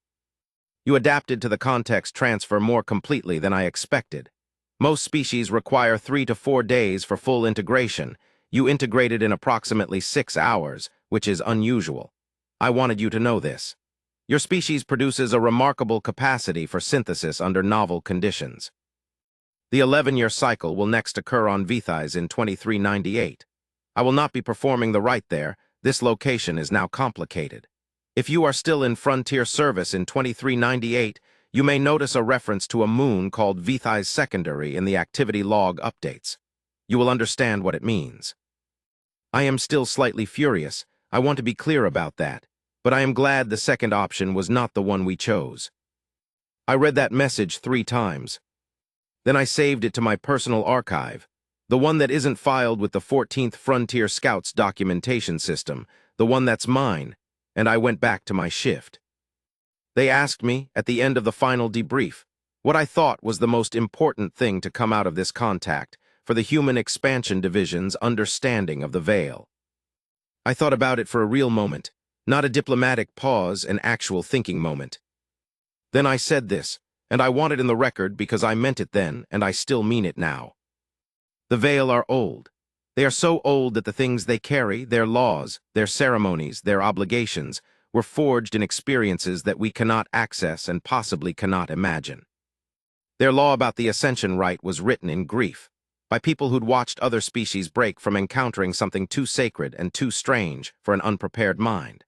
You adapted to the context transfer more completely than I expected. Most species require 3 to 4 days for full integration. You integrated in approximately 6 hours, which is unusual. I wanted you to know this. Your species produces a remarkable capacity for synthesis under novel conditions. The 11-year cycle will next occur on Vithais in 2398. I will not be performing the rite there. This location is now complicated. If you are still in frontier service in 2398, you may notice a reference to a moon called Vithais Secondary in the activity log updates. You will understand what it means. I am still slightly furious. I want to be clear about that. But I am glad the second option was not the one we chose. I read that message 3 times. Then I saved it to my personal archive, the one that isn't filed with the 14th Frontier Scouts documentation system, the one that's mine, and I went back to my shift. They asked me, at the end of the final debrief, what I thought was the most important thing to come out of this contact for the Human Expansion Division's understanding of the Veil. I thought about it for a real moment. Not a diplomatic pause, an actual thinking moment. Then I said this, and I want it in the record because I meant it then, and I still mean it now. The Veil are old. They are so old that the things they carry, their laws, their ceremonies, their obligations, were forged in experiences that we cannot access and possibly cannot imagine. Their law about the ascension rite was written in grief, by people who'd watched other species break from encountering something too sacred and too strange for an unprepared mind.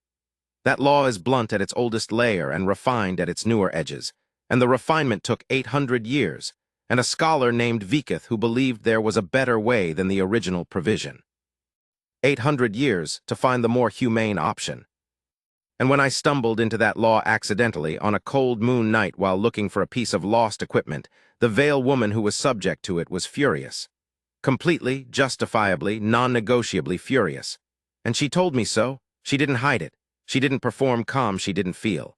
That law is blunt at its oldest layer and refined at its newer edges, and the refinement took 800 years, and a scholar named Viketh who believed there was a better way than the original provision. 800 years to find the more humane option. And when I stumbled into that law accidentally on a cold moon night while looking for a piece of lost equipment, the Veil woman who was subject to it was furious. Completely, justifiably, non-negotiably furious. And she told me so. She didn't hide it. She didn't perform calm she didn't feel.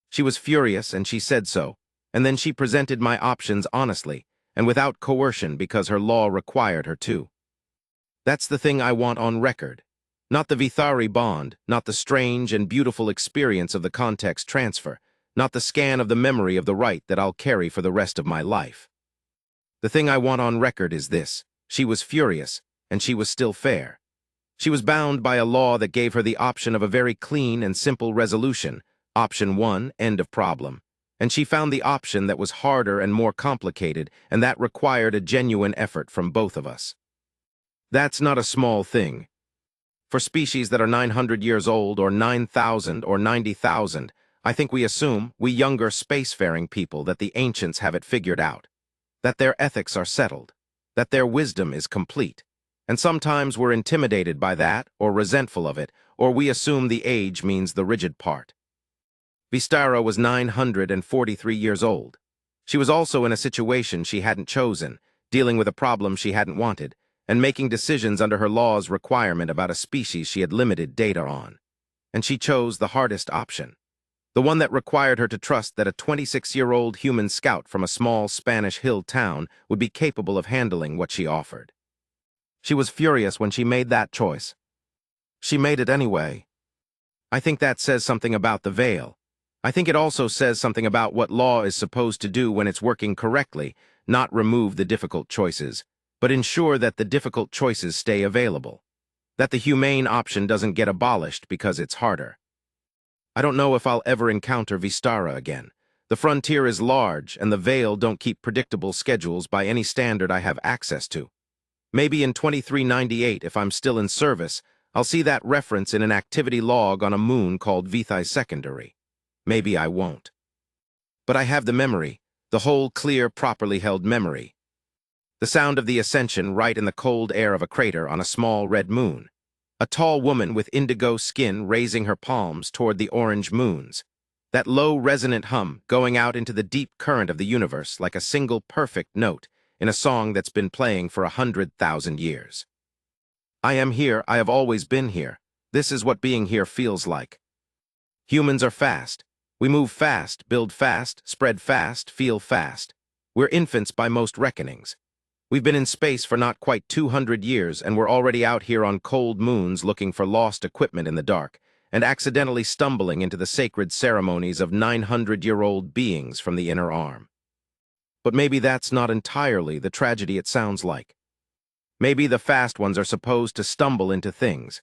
She was furious and she said so, and then she presented my options honestly and without coercion because her law required her to. That's the thing I want on record. Not the Vithari bond, not the strange and beautiful experience of the context transfer, not the scan of the memory of the rite that I'll carry for the rest of my life. The thing I want on record is this: she was furious, and she was still fair. She was bound by a law that gave her the option of a very clean and simple resolution, option 1, end of problem. And she found the option that was harder and more complicated, and that required a genuine effort from both of us. That's not a small thing. For species that are 900 years old, or 9,000, or 90,000, I think we assume, we younger spacefaring people, that the ancients have it figured out, that their ethics are settled, that their wisdom is complete. And sometimes we're intimidated by that, or resentful of it, or we assume the age means the rigid part. Vistara was 943 years old. She was also in a situation she hadn't chosen, dealing with a problem she hadn't wanted, and making decisions under her law's requirement about a species she had limited data on. And she chose the hardest option, the one that required her to trust that a 26-year-old human scout from a small Spanish hill town would be capable of handling what she offered. She was furious when she made that choice. She made it anyway. I think that says something about the Veil. I think it also says something about what law is supposed to do when it's working correctly, not remove the difficult choices, but ensure that the difficult choices stay available, that the humane option doesn't get abolished because it's harder. I don't know if I'll ever encounter Vistara again. The frontier is large, and the Veil don't keep predictable schedules by any standard I have access to. Maybe in 2398, if I'm still in service, I'll see that reference in an activity log on a moon called Vithai Secondary. Maybe I won't. But I have the memory, the whole clear, properly held memory. The sound of the ascension right in the cold air of a crater on a small red moon. A tall woman with indigo skin raising her palms toward the orange moons. That low, resonant hum going out into the deep current of the universe like a single perfect note in a song that's been playing for 100,000 years. I am here, I have always been here. This is what being here feels like. Humans are fast. We move fast, build fast, spread fast, feel fast. We're infants by most reckonings. We've been in space for not quite 200 years, and we're already out here on cold moons looking for lost equipment in the dark, and accidentally stumbling into the sacred ceremonies of 900-year-old beings from the inner arm. But maybe that's not entirely the tragedy it sounds like. Maybe the fast ones are supposed to stumble into things,